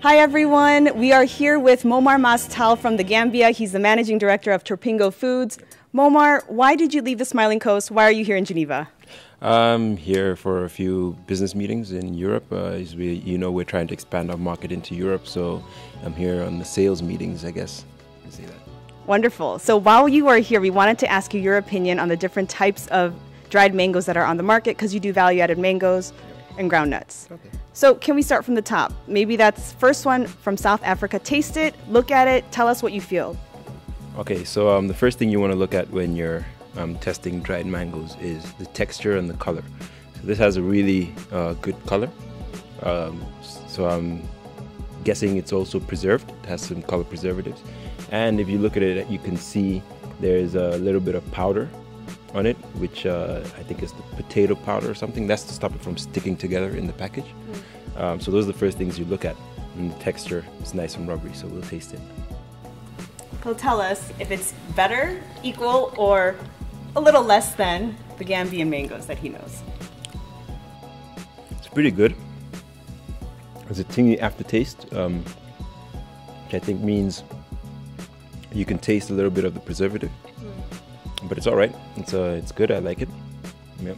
Hi everyone, we are here with Momarr Mass Taal from the Gambia. He's the managing director of Tropingo Foods. Momarr, why did you leave the Smiling Coast? Why are you here in Geneva? I'm here for a few business meetings in Europe. As we're trying to expand our market into Europe, so I'm here on the sales meetings, I guess. You can say that. Wonderful. So while you are here, we wanted to ask you your opinion on the different types of dried mangoes that are on the market, because you do value-added mangoes and groundnuts. Okay. So can we start from the top? Maybe that's first one from South Africa. Taste it, look at it, tell us what you feel. Okay, so the first thing you want to look at when you're testing dried mangoes is the texture and the color. So this has a really good color. So I'm guessing it's also preserved. It has some color preservatives. And if you look at it, you can see there's a little bit of powder on it, which I think is the potato powder or something. That's to stop it from sticking together in the package. So those are the first things you look at. And the texture is nice and rubbery, so we'll taste it. He'll tell us if it's better, equal, or a little less than the Gambian mangoes that he knows. It's pretty good. There's a tingy aftertaste, which I think means you can taste a little bit of the preservative. But it's all right. It's good. I like it. Yep.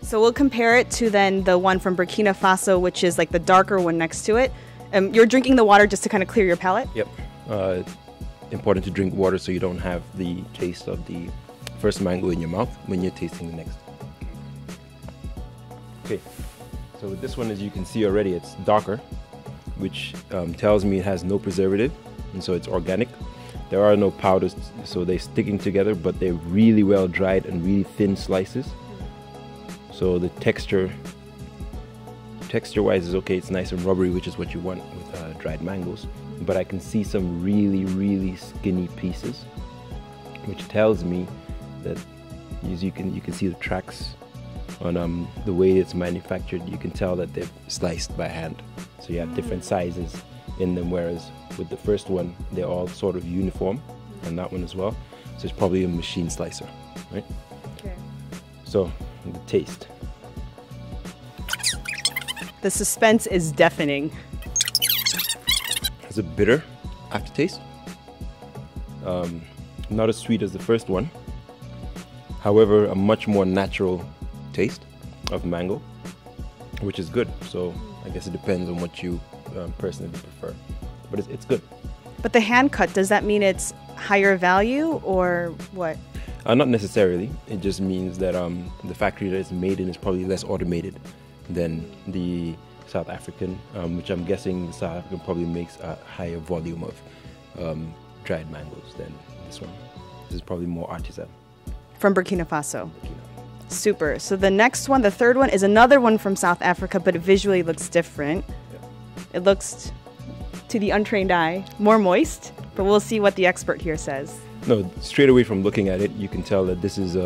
So we'll compare it to then the one from Burkina Faso, which is like the darker one next to it. You're drinking the water just to kind of clear your palate? Yep. Important to drink water so you don't have the taste of the first mango in your mouth when you're tasting the next. Okay. So with this one, as you can see already, it's darker, which tells me it has no preservative, and so it's organic. There are no powders, so they're sticking together, but they're really well dried and really thin slices. So the texture-wise is okay. It's nice and rubbery, which is what you want with dried mangoes. But I can see some really, really skinny pieces, which tells me that you can see the tracks on the way it's manufactured. You can tell that they're sliced by hand. So you have different sizes in them, whereas with the first one, they're all sort of uniform, and that one as well. So it's probably a machine slicer, right? Okay. So the taste. The suspense is deafening. It's a bitter aftertaste. Not as sweet as the first one. However, a much more natural taste of mango, which is good. So I guess it depends on what you personally prefer, but it's good. But the hand cut, does that mean it's higher value or what? Not necessarily. It just means that the factory that it's made in is probably less automated than the South African, which I'm guessing the South African probably makes a higher volume of dried mangoes than this one. This is probably more artisan. From Burkina Faso. Super. So the next one, the third one, is another one from South Africa, but it visually looks different. It looks, to the untrained eye, more moist, but we'll see what the expert here says. No, straight away from looking at it, you can tell that this is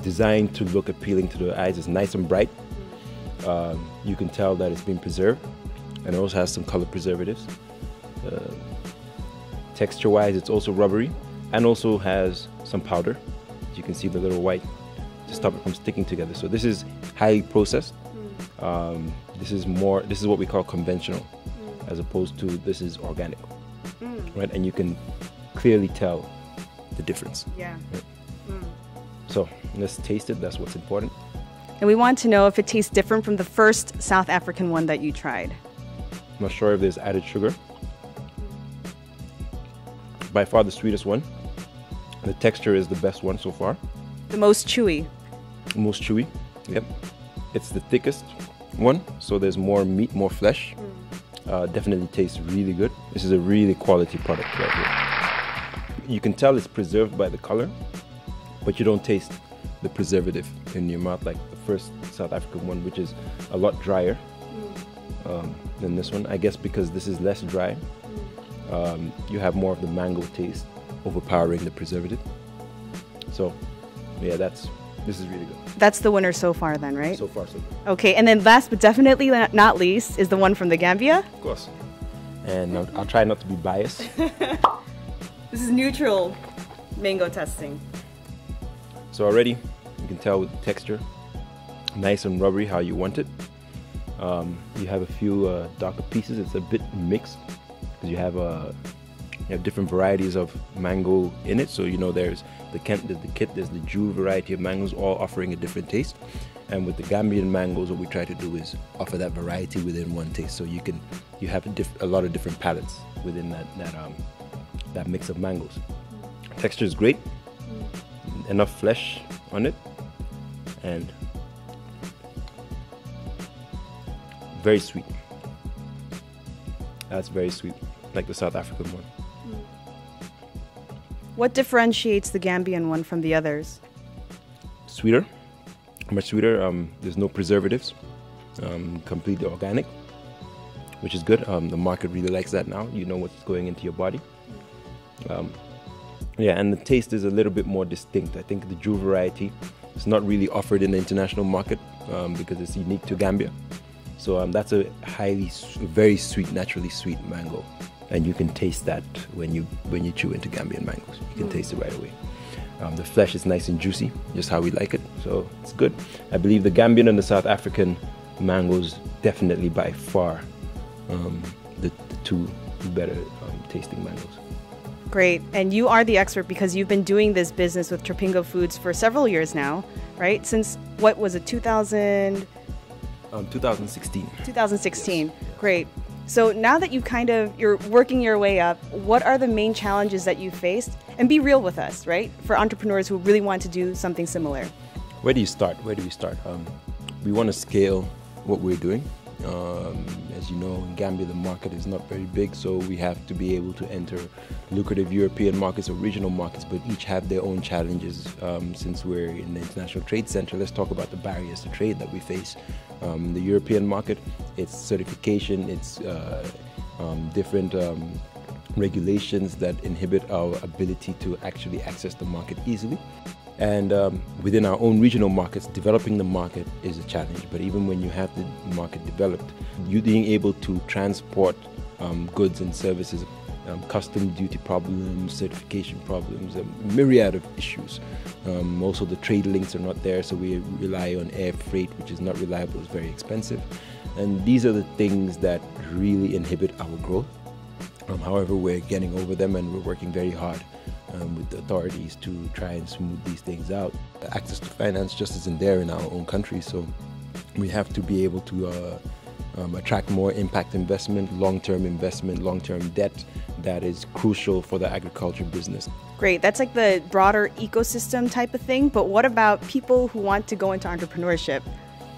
designed to look appealing to the eyes. It's nice and bright. You can tell that it's been preserved, and it also has some color preservatives. Texture-wise, it's also rubbery, and also has some powder. You can see the little white to stop it from sticking together. So this is highly processed. This is what we call conventional, as opposed to this is organic, right? And you can clearly tell the difference. Yeah. Right? So let's taste it. That's what's important. And we want to know if it tastes different from the first South African one that you tried. I'm not sure if there's added sugar. By far the sweetest one. The texture is the best one so far. The most chewy. Most chewy, yep. It's the thickest one, so there's more meat, more flesh. Definitely tastes really good. This is a really quality product right here. You can tell it's preserved by the color, but you don't taste the preservative in your mouth like the first South African one, which is a lot drier than this one. I guess because this is less dry, you have more of the mango taste overpowering the preservative. So yeah, this is really good. That's the winner so far then, right? So far, so good. Okay, and then last but definitely not least is the one from the Gambia. Of course. And I'll try not to be biased. This is neutral mango testing. So already you can tell with the texture, nice and rubbery how you want it. You have a few darker pieces. It's a bit mixed because you have different varieties of mango in it. So there's the Kent, there's the Kit, there's the Jew variety of mangoes, all offering a different taste. And with the Gambian mangoes, what we try to do is offer that variety within one taste. So you have a lot of different palettes within that mix of mangoes. Texture is great, enough flesh on it, and very sweet. That's very sweet, like the South African one. What differentiates the Gambian one from the others? Sweeter, much sweeter. There's no preservatives, completely organic, which is good. The market really likes that now. You know what's going into your body. Yeah, and the taste is a little bit more distinct. I think the Jew variety is not really offered in the international market because it's unique to Gambia. So that's a very sweet, naturally sweet mango, and you can taste that when you chew into Gambian mangoes. You can taste it right away. The flesh is nice and juicy, just how we like it. So it's good. I believe the Gambian and the South African mangoes definitely by far the two better tasting mangoes. Great. And you are the expert because you've been doing this business with Tropingo Foods for several years now, right? Since, what was it, 2016? 2016. Yes. Great. So now that you're working your way up, what are the main challenges that you faced? And be real with us, right? For entrepreneurs who really want to do something similar. Where do you start? We want to scale what we're doing. As you know, in Gambia, the market is not very big, so we have to be able to enter lucrative European markets or regional markets, but each have their own challenges. Since we're in the International Trade Center, let's talk about the barriers to trade that we face. The European market, it's certification, it's different regulations that inhibit our ability to actually access the market easily. And within our own regional markets, developing the market is a challenge. But even when you have the market developed, you being able to transport goods and services, custom duty problems, certification problems, a myriad of issues. Also, the trade links are not there, so we rely on air freight, which is not reliable, it's very expensive. And these are the things that really inhibit our growth. However, we're getting over them, and we're working very hard with the authorities to try and smooth these things out. The access to finance just isn't there in our own country, so we have to be able to attract more impact investment, long-term debt that is crucial for the agriculture business. Great, that's like the broader ecosystem type of thing, but what about people who want to go into entrepreneurship?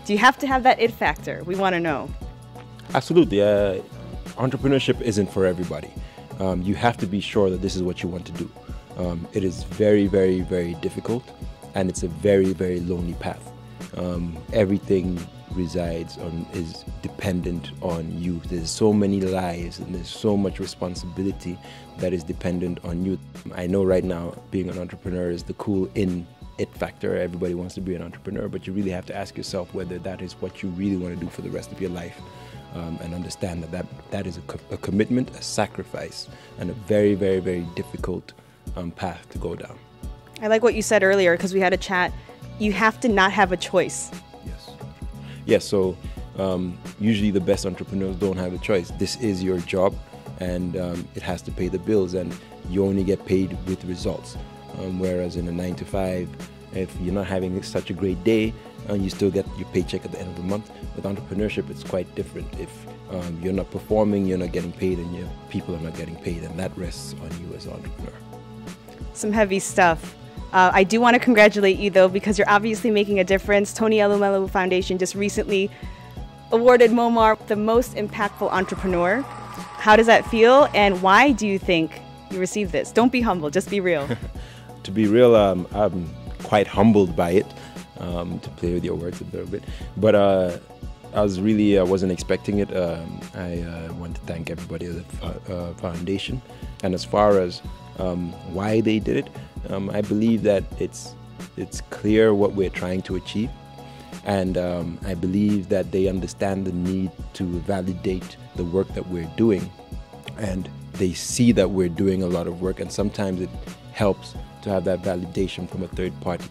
Do you have to have that it factor? We want to know. Absolutely. Entrepreneurship isn't for everybody. You have to be sure that this is what you want to do. It is very, very, very difficult, and it's a very, very lonely path. Everything is dependent on you. There's so many lives and there's so much responsibility that is dependent on you. I know right now being an entrepreneur is the cool it factor. Everybody wants to be an entrepreneur, but you really have to ask yourself whether that is what you really want to do for the rest of your life. And understand that is a commitment, a sacrifice, and a very, very, very difficult path to go down. I like what you said earlier, because we had a chat. You have to not have a choice. Yes, so usually the best entrepreneurs don't have a choice. This is your job, and it has to pay the bills, and you only get paid with results. Whereas in a 9-to-5, if you're not having such a great day, you still get your paycheck at the end of the month. With entrepreneurship, it's quite different. If you're not performing, you're not getting paid, and your people are not getting paid, and that rests on you as an entrepreneur. Some heavy stuff. I do want to congratulate you, though, because you're obviously making a difference. Tony Elumelu Foundation just recently awarded Momarr the most impactful entrepreneur. How does that feel, and why do you think you received this? Don't be humble, just be real. To be real, I'm quite humbled by it, to play with your words a little bit. But I wasn't expecting it. I want to thank everybody at the foundation. And as far as why they did it, I believe that it's clear what we're trying to achieve. And I believe that they understand the need to validate the work that we're doing. And they see that we're doing a lot of work, and sometimes it helps to have that validation from a third party.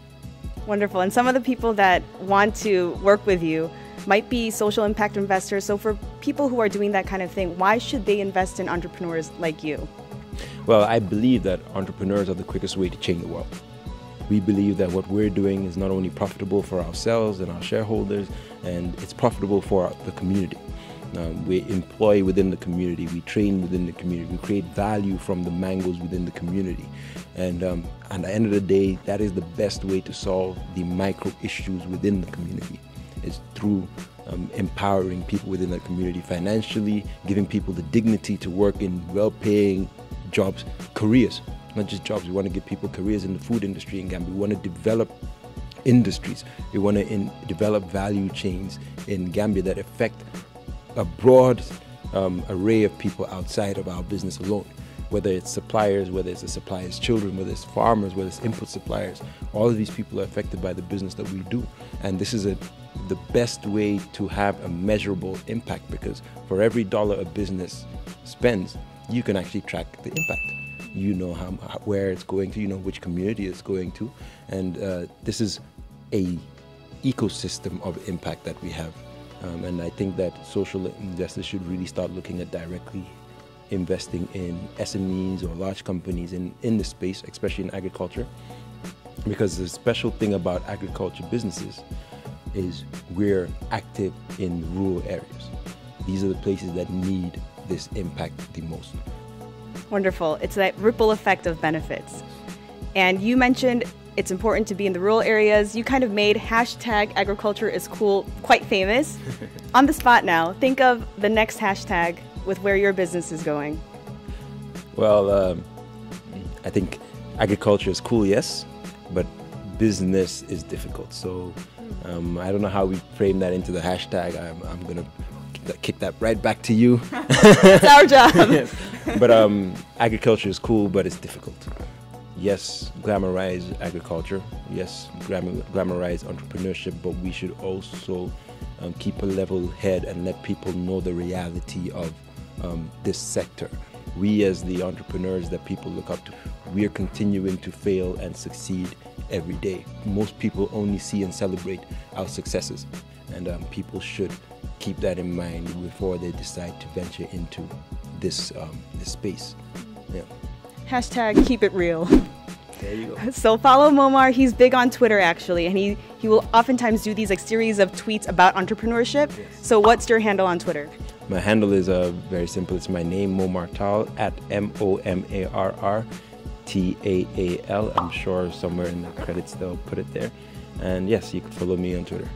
Wonderful. And some of the people that want to work with you, might be social impact investors. So for people who are doing that kind of thing, why should they invest in entrepreneurs like you? Well, I believe that entrepreneurs are the quickest way to change the world. We believe that what we're doing is not only profitable for ourselves and our shareholders, and it's profitable for the community. We employ within the community, we train within the community, we create value from the mangoes within the community. And at the end of the day, that is the best way to solve the micro issues within the community, is through empowering people within the community financially, giving people the dignity to work in well-paying jobs, careers, not just jobs. We want to give people careers in the food industry in Gambia. We want to develop industries. We want to develop value chains in Gambia that affect a broad array of people outside of our business alone, whether it's suppliers, whether it's the suppliers' children, whether it's farmers, whether it's input suppliers. All of these people are affected by the business that we do. And this is the best way to have a measurable impact, because for every dollar a business spends, you can actually track the impact. You know where it's going to, you know which community it's going to. And this is a ecosystem of impact that we have. And I think that social investors should really start looking at directly investing in SMEs or large companies in the space, especially in agriculture. Because the special thing about agriculture businesses is we're active in rural areas. These are the places that need this impact the most. Wonderful. It's that ripple effect of benefits. And you mentioned it's important to be in the rural areas. You kind of made #agriculture-is-cool quite famous. On the spot now, think of the next hashtag with where your business is going. Well, I think agriculture is cool, yes, but business is difficult. So I don't know how we frame that into the hashtag. I'm going to kick that right back to you. It's our job. Yes. But agriculture is cool, but it's difficult. Yes, glamorize agriculture. Yes, glamorize entrepreneurship, but we should also keep a level head and let people know the reality of this sector. We, as the entrepreneurs that people look up to, we are continuing to fail and succeed every day. Most people only see and celebrate our successes, and people should keep that in mind before they decide to venture into this space. Yeah. #keep it real. There you go. So follow Momarr. He's big on Twitter, actually, and he will oftentimes do these series of tweets about entrepreneurship. Yes. So what's your handle on Twitter? My handle is very simple. It's my name, Momarr Taal, at MOMARR TAAL. I'm sure somewhere in the credits they'll put it there. And yes, you can follow me on Twitter.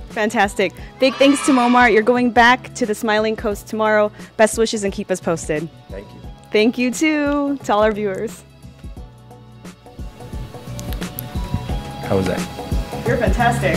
Fantastic. Big thanks to Momarr. You're going back to the Smiling Coast tomorrow. Best wishes and keep us posted. Thank you. Thank you too to all our viewers. How was that? You're fantastic.